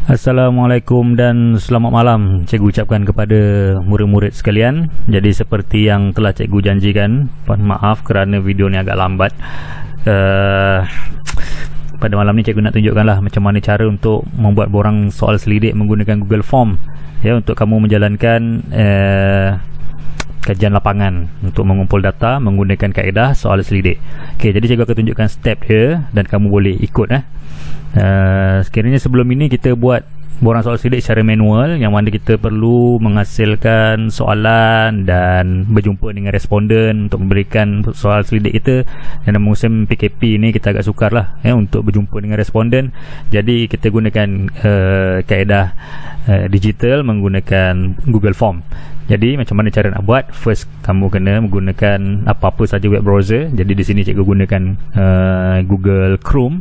Assalamualaikum dan selamat malam cikgu ucapkan kepada murid-murid sekalian. Jadi seperti yang telah cikgu janjikan, maaf kerana video ni agak lambat. Pada malam ni cikgu nak tunjukkanlah macam mana cara untuk membuat borang soal selidik menggunakan Google Form, ya, untuk kamu menjalankan kajian lapangan untuk mengumpul data menggunakan kaedah soal selidik. Okey, jadi cikgu akan tunjukkan step dia dan kamu boleh ikut. Sekiranya sebelum ini kita buat borang soal selidik secara manual, yang mana kita perlu menghasilkan soalan dan berjumpa dengan responden untuk memberikan soal selidik kita. Dan musim PKP ni kita agak sukar lah, untuk berjumpa dengan responden. Jadi kita gunakan kaedah digital menggunakan Google Form. Jadi macam mana cara nak buat? First, kamu kena menggunakan apa-apa saja web browser. Jadi di sini cikgu gunakan Google Chrome.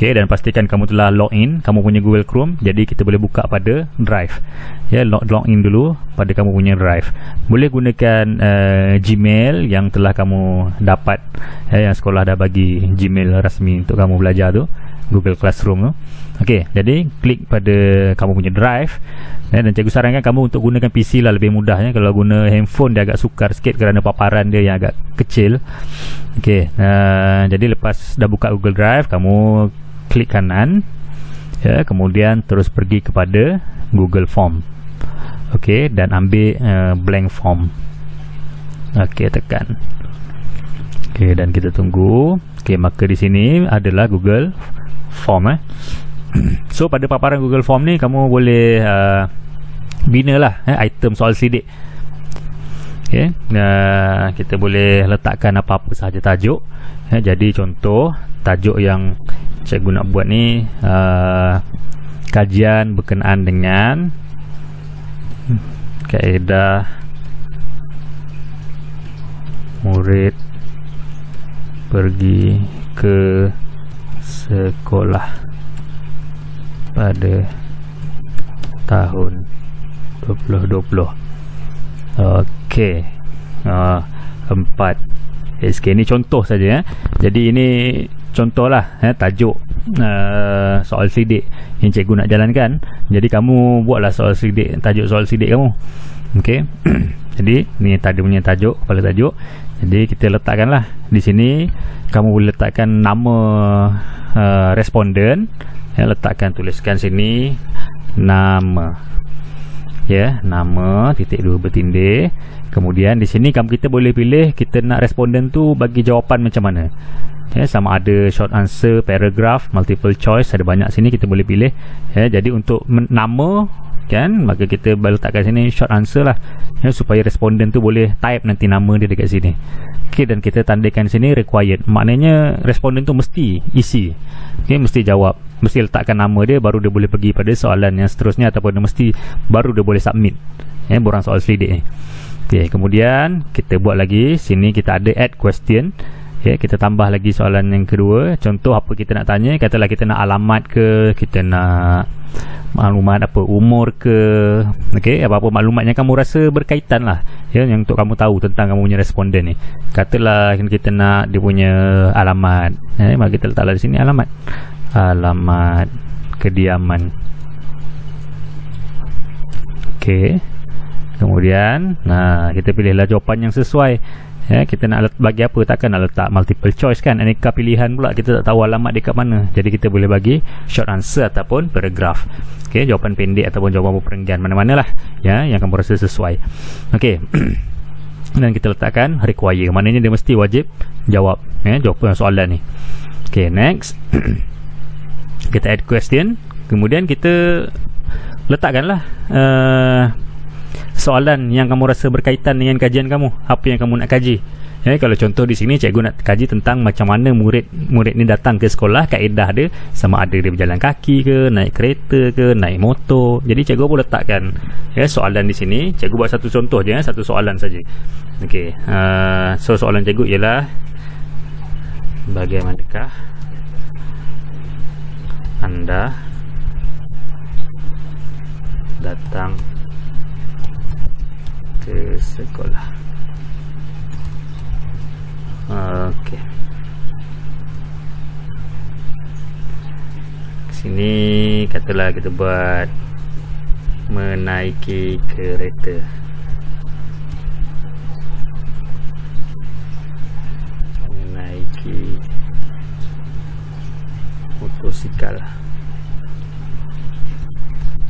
Okay, dan pastikan kamu telah login kamu punya Google Chrome. Jadi kita boleh buka pada Drive, ya, login dulu pada kamu punya Drive. Boleh gunakan Gmail yang telah kamu dapat, yang sekolah dah bagi Gmail rasmi untuk kamu belajar tu, Google Classroom tu. Okey, jadi klik pada kamu punya Drive, dan cikgu sarankan kamu untuk gunakan PC lah, lebih mudah, ya. Kalau guna handphone dia agak sukar sikit kerana paparan dia yang agak kecil. Okey, jadi lepas dah buka Google Drive, kamu klik kanan, ya, kemudian terus pergi kepada Google Form. Okey, dan ambil blank form. Okey, tekan. Okey, dan kita tunggu. Okey, maka di sini adalah Google Form. So pada paparan Google Form ni kamu boleh binalah item soal selidik. Okey, kita boleh letakkan apa-apa sahaja tajuk. Jadi contoh tajuk yang cikgu nak buat ni, kajian berkenaan dengan kaedah murid pergi ke sekolah pada tahun 2020. Okey, 4 SK ni contoh saja, Jadi ini contohlah, tajuk soal selidik yang cikgu nak jalankan. Jadi kamu buatlah soal selidik, tajuk soal selidik kamu. Okey. Jadi ni tadi punya tajuk, kepala tajuk. Jadi kita letakkanlah di sini, kamu boleh letakkan nama responden, letakkan, tuliskan sini nama, ya, nama titik 2 bertindih. Kemudian di sini kita boleh pilih kita nak responden tu bagi jawapan macam mana, ya, sama ada short answer, paragraph, multiple choice, ada banyak sini kita boleh pilih, ya. Jadi untuk nama, kan, maka kita letakkan sini short answer lah, ya, supaya responden tu boleh type nanti nama dia dekat sini. Okey, dan kita tandakan sini required, maknanya responden tu mesti isi, okey, mesti jawab, mesti letakkan nama dia, baru dia boleh pergi pada soalan yang seterusnya, ataupun dia mesti baru dia boleh submit, ya, borang soal selidik ni. Okey, kemudian kita buat lagi sini, kita ada add question, ya, kita tambah lagi soalan yang kedua. Contoh apa kita nak tanya, katalah kita nak alamat ke, kita nak maklumat apa, umur ke, okey, apa-apa maklumat yang kamu rasa berkaitan lah, ya, yang untuk kamu tahu tentang kamu punya responden ni. Katalah kita nak dia punya alamat, maka kita letaklah di sini alamat kediaman. Okey, kemudian kita pilihlah jawapan yang sesuai, ya. Kita nak bagi apa, takkan nak letak multiple choice, kan, aneka pilihan pula, kita tak tahu alamat dia kat mana. Jadi kita boleh bagi short answer ataupun paragraph, okey, jawapan pendek ataupun jawapan perenggan, mana-manalah, ya, yang kamu rasa sesuai. Okey. Dan kita letakkan require, maknanya dia mesti wajib jawab, ya, jawapan soalan ni. Okey, next. Kita add question, kemudian kita letakkanlah soalan yang kamu rasa berkaitan dengan kajian kamu, apa yang kamu nak kaji. Ya, kalau contoh di sini cikgu nak kaji tentang macam mana murid ni datang ke sekolah, kaedah dia, sama ada dia berjalan kaki ke, naik kereta ke, naik motor. Jadi cikgu pun letakkan, ya, soalan di sini. Cikgu buat satu contoh je, satu soalan saja. Okey, so soalan cikgu ialah, bagaimanakah anda datang ke sekolah? Okey, sini katalah kita buat menaiki kereta. Menaiki motosikal.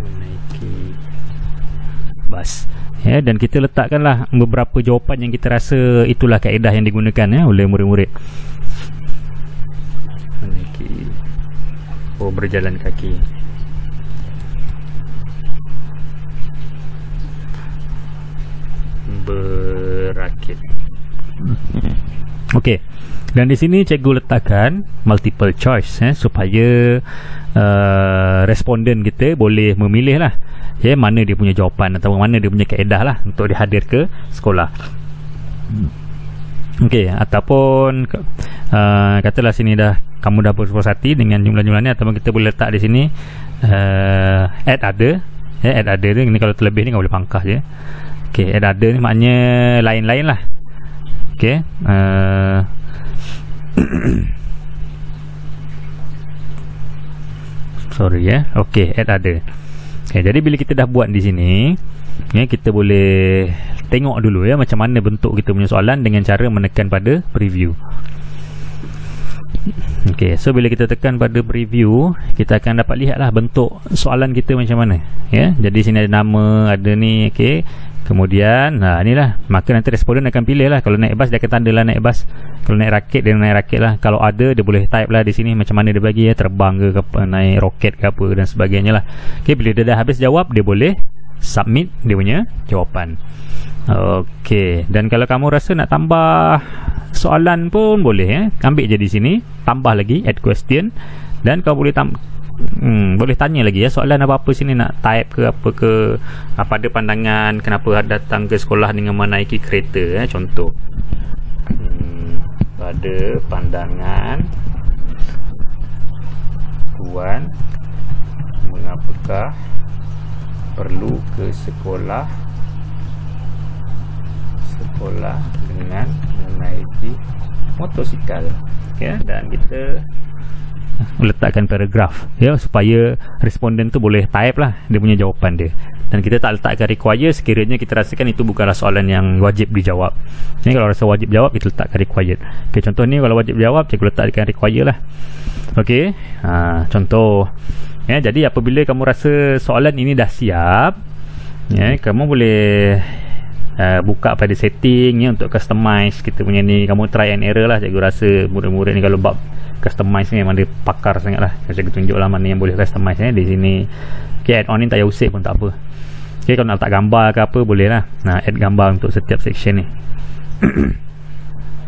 Menaiki bas. Ya, dan kita letakkanlah beberapa jawapan yang kita rasa itulah kaedah yang digunakan ya oleh murid-murid. Menaiki, berjalan kaki. Berakit. Okey. Dan di sini cikgu letakkan multiple choice supaya responden kita boleh memilih lah ya, mana dia punya jawapan atau mana dia punya kaedah lah untuk dihadir ke sekolah. Okey, ataupun katalah sini dah kamu dah berpuas hati dengan jumlah-jumlah ni, ataupun kita boleh letak di sini add other ya, add other ni kalau terlebih ni kau boleh pangkas je. Okey, add other ni maknanya lain-lain lah. Okey, sorry ya. Okey, add other. Okay, jadi bila kita dah buat di sini ya, kita boleh tengok dulu ya macam mana bentuk kita punya soalan dengan cara menekan pada preview. Okey, so bila kita tekan pada preview, kita akan dapat lihatlah bentuk soalan kita macam mana ya. Jadi sini ada nama, ada ni. Okey, kemudian inilah, maka nanti responden akan pilih lah. Kalau naik bas dia akan tandalah naik bas, kalau naik rakit dia naik rakit lah. Kalau ada dia boleh type lah di sini macam mana dia bagi ya, terbang ke apa, naik roket ke apa dan sebagainya lah. Okey, bila dia dah habis jawab dia boleh submit dia punya jawapan. Okey, dan kalau kamu rasa nak tambah soalan pun boleh ya, ambil je di sini, tambah lagi add question, dan kau boleh boleh tanya lagi ya soalan apa-apa sini, nak type ke apa ke, pada pandangan kenapa datang ke sekolah dengan menaiki kereta ya, contoh pada pandangan Puan mengapakah perlu ke sekolah dengan menaiki motosikal ya, dan kita letakkan paragraf ya supaya responden tu boleh type lah dia punya jawapan dia, dan kita tak letakkan require sekiranya kita rasakan itu bukanlah soalan yang wajib dijawab. Jadi kalau rasa wajib jawab kita letakkan required. Okey, contoh ni kalau wajib jawab cikgu letakkan require lah. Okey, contoh ya, jadi apabila kamu rasa soalan ini dah siap ya, kamu boleh buka pada setting ya untuk customize kita punya ni. Kamu try and error lah, cikgu rasa murid-murid ni kalau bab customize ni memang dia pakar sangat lah. Cikgu tunjuk lah mana yang boleh customize di sini. Okay, add on ni tak payah usik pun tak apa. Okay, kalau nak letak gambar ke apa boleh lah. Add gambar untuk setiap section ni.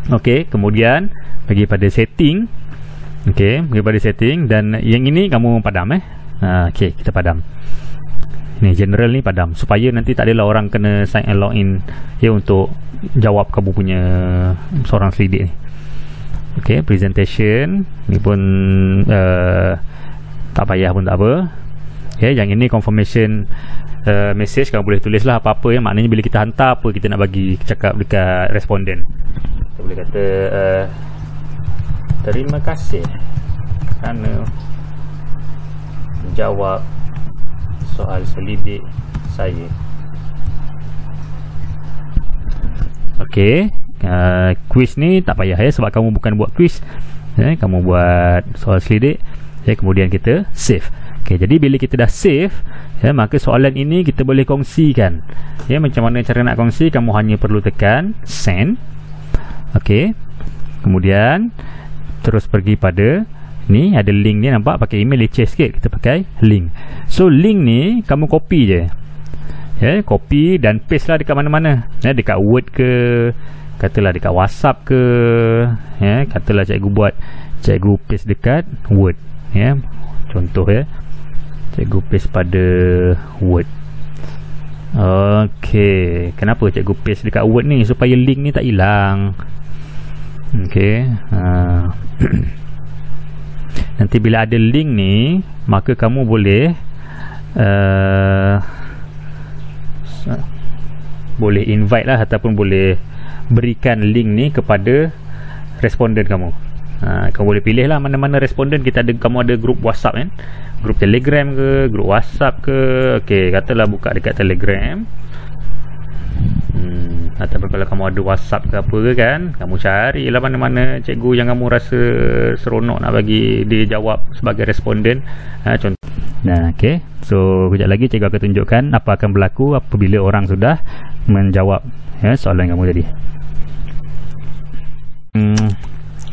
Okay, kemudian pergi pada setting. Okay, pergi pada setting, dan yang ini kamu padam okay, kita padam. Ni general ni padam supaya nanti tak adalah orang kena sign and login ya untuk jawab kamu punya seorang selidik ni. Okay, presentation ni pun tak payah pun tak apa. Okay, yang ini confirmation message, kamu boleh tulis lah apa-apa ya, maknanya bila kita hantar apa kita nak bagi cakap dekat responden. Kita boleh kata terima kasih kerana menjawab soal selidik saya. Okey, quiz ni tak payah ya sebab kamu bukan buat quiz ya, kamu buat soal selidik ya, kemudian kita save. Okey, jadi bila kita dah save ya, maka soalan ini kita boleh kongsikan ya. Macam mana cara nak kongsi? Kamu hanya perlu tekan send. Okey, kemudian terus pergi pada ni, ada link ni, nampak pakai email leceh sikit, kita pakai link. So link ni kamu copy je ya, copy dan paste lah dekat mana-mana ya, dekat Word ke, katalah dekat WhatsApp ke ya, katalah cikgu paste dekat Word ya, contoh ya, cikgu paste pada Word. Okey, kenapa cikgu paste dekat Word ni? Supaya link ni tak hilang. Okey, nanti bila ada link ni, maka kamu boleh boleh invite lah ataupun boleh berikan link ni kepada responden kamu. Kamu boleh pilih lah mana-mana responden. Kamu ada grup WhatsApp kan, grup Telegram ke, grup WhatsApp ke. Okey, katalah buka dekat Telegram. Ataupun kalau kamu ada WhatsApp ke apa ke kan, kamu carilah mana-mana cikgu yang kamu rasa seronok nak bagi dia jawab sebagai responden. Contoh. Okey. So kejap lagi cikgu akan tunjukkan apa akan berlaku apabila orang sudah menjawab soalan kamu tadi.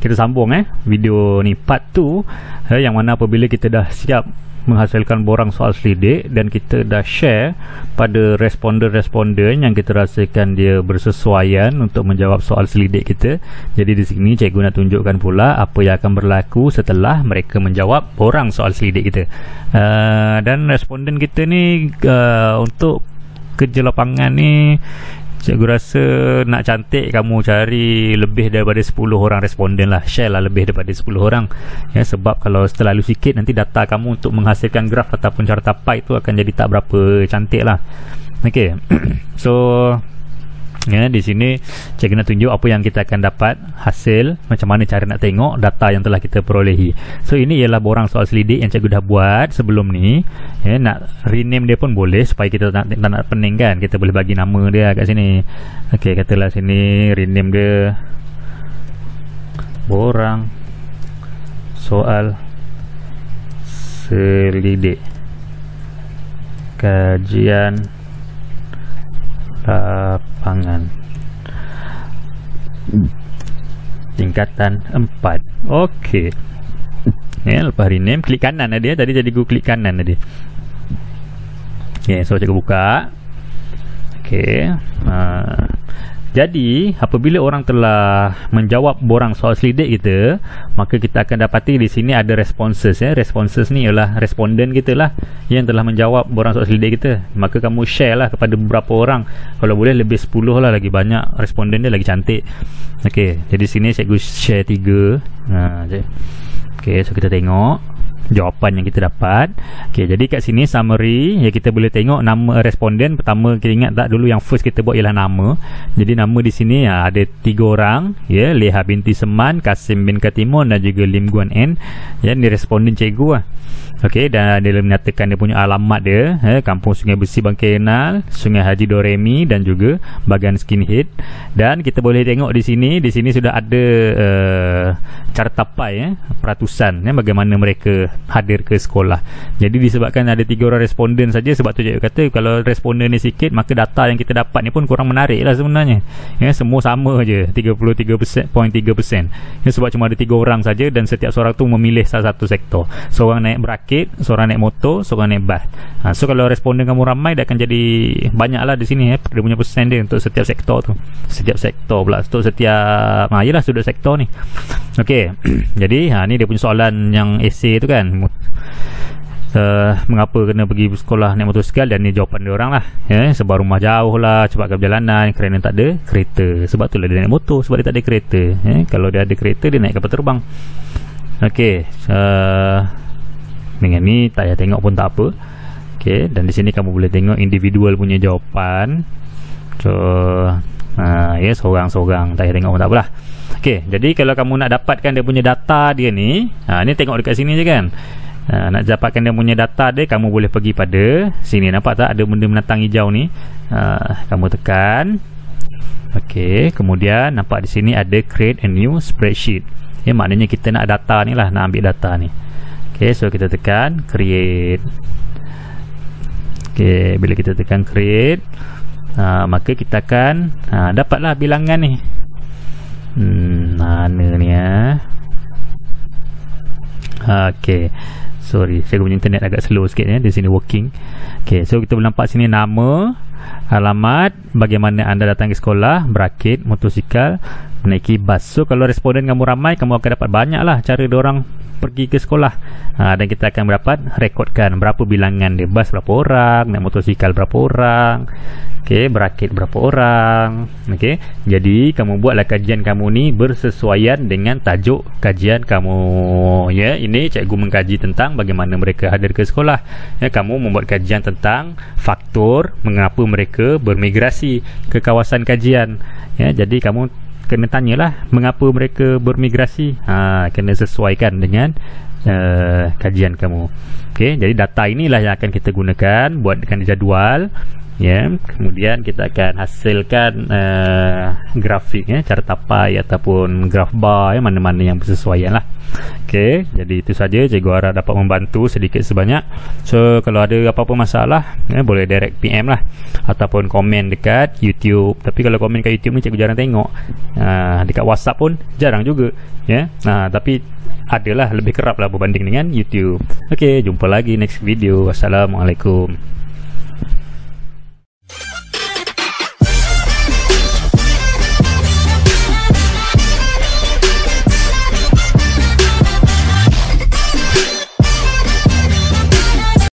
Kita sambung video ni part 2 yang mana apabila kita dah siap menghasilkan borang soal selidik dan kita dah share pada responden-responden yang kita rasakan dia bersesuaian untuk menjawab soal selidik kita. Jadi di sini cikgu nak tunjukkan pula apa yang akan berlaku setelah mereka menjawab borang soal selidik kita. Dan responden kita ni untuk kerja lapangan ni, cikgu rasa nak cantik kamu cari lebih daripada 10 orang responden lah. Share lah lebih daripada 10 orang sebab kalau terlalu sikit nanti data kamu untuk menghasilkan graf ataupun carta pie tu akan jadi tak berapa cantik lah. Ok. So di sini cikgu nak tunjuk apa yang kita akan dapat hasil, macam mana cara nak tengok data yang telah kita perolehi. So ini ialah borang soal selidik yang cikgu dah buat sebelum ni. Nak rename dia pun boleh supaya kita tak nak pening kan. Kita boleh bagi nama dia kat sini. Ok, katalah sini rename dia borang soal selidik kajian lapangan tingkatan 4. Okey. Lepas rename, klik kanan dia. Tadi jadi gua klik kanan tadi. So cikgu buka. Okey. Jadi apabila orang telah menjawab borang soal selidik kita, maka kita akan dapati di sini ada responses. Responses ni ialah responden kita lah yang telah menjawab borang soal selidik kita. Maka kamu share lah kepada beberapa orang. Kalau boleh lebih 10 lah, lagi banyak responden dia lagi cantik. Okey, jadi sini cikgu share 3. Okey, so kita tengok jawapan yang kita dapat. Okey, jadi kat sini summary ya, kita boleh tengok nama responden. Pertama kita ingat tak dulu yang first kita buat ialah nama. Jadi nama di sini ada 3 orang ya, Leha binti Seman, Kasim bin Katimun dan juga Lim Guan En. Ya, ni responden cikgu lah. Okey, dan dia menyatakan dia punya alamat dia Kampung Sungai Besi Bangkenal, Sungai Haji Doremi dan juga Bagan Skinhead. Dan kita boleh tengok di sini sudah ada carta pie peratusan bagaimana mereka hadir ke sekolah. Jadi disebabkan ada 3 orang responden saja, sebab tu cikgu kata kalau responden ni sikit maka data yang kita dapat ni pun kurang menarik lah sebenarnya. Semua sama je 33.3%. Sebab cuma ada 3 orang saja dan setiap seorang tu memilih salah satu sektor. Seorang naik berakit, seorang naik motor, seorang naik bas. So kalau responden kamu ramai, dia akan jadi banyak lah di sini dia punya persen dia untuk setiap sektor tu. Setiap sektor pula, untuk setiap yelah sudut sektor ni. Okey. Jadi ni dia punya soalan yang esei tu kan, mengapa kena pergi sekolah naik motosikal, dan ni jawapan dia orang lah sebab rumah jauh lah, cepat ke perjalanan kerana tak ada kereta. Sebab tu lah dia naik motor, sebab dia tak ada kereta. Kalau dia ada kereta, dia naik kapal terbang. Okey, dengan ni tak payah tengok pun tak apa. Okey, dan di sini kamu boleh tengok individual punya jawapan. So seorang-seorang tak payah tengok pun tak apalah. Okey, jadi kalau kamu nak dapatkan dia punya data dia ni, ni tengok dekat sini je kan. Nak dapatkan dia punya data dia, kamu boleh pergi pada sini. Nampak tak ada benda menatang hijau ni? Kamu tekan. Okey, kemudian nampak di sini ada create a new spreadsheet. Maknanya kita nak data ni lah, nak ambil data ni. Okey, so kita tekan create. Okey, bila kita tekan create, maka kita akan dapatlah bilangan ni. Mana ni Okey, sorry, saya punya internet agak slow sikit di sini working. Okey, so kita boleh nampak sini nama, alamat, bagaimana anda datang ke sekolah, berakit, motosikal, menaiki bas. So kalau responden kamu ramai, kamu akan dapat banyak lah cara diorang pergi ke sekolah. Dan kita akan dapat rekodkan berapa bilangan dia, bas berapa orang, naik motosikal berapa orang, berakit berapa orang. Jadi kamu buatlah kajian kamu ni bersesuaian dengan tajuk kajian kamu. Ini cikgu mengkaji tentang bagaimana mereka hadir ke sekolah. Kamu membuat kajian tentang faktor mengapa mereka bermigrasi ke kawasan kajian. Jadi kamu kena tanyalah mengapa mereka bermigrasi. Kena sesuaikan dengan kajian kamu. Okey, jadi data inilah yang akan kita gunakan buatkan jadual, ya. Kemudian kita akan hasilkan grafik, ya, cara tapai ataupun graf bar, ya, mana-mana yang bersesuaian lah. Okey, jadi itu saja. Cikgu harap dapat membantu sedikit sebanyak. So kalau ada apa-apa masalah, ya, boleh direct PM lah ataupun komen dekat YouTube. Tapi kalau komen kat YouTube ni cikgu jarang tengok. Dekat WhatsApp pun jarang juga, ya. Tapi adalah lebih kerap lah berbanding dengan YouTube. Okey, jumpa lagi next video. Wassalamualaikum.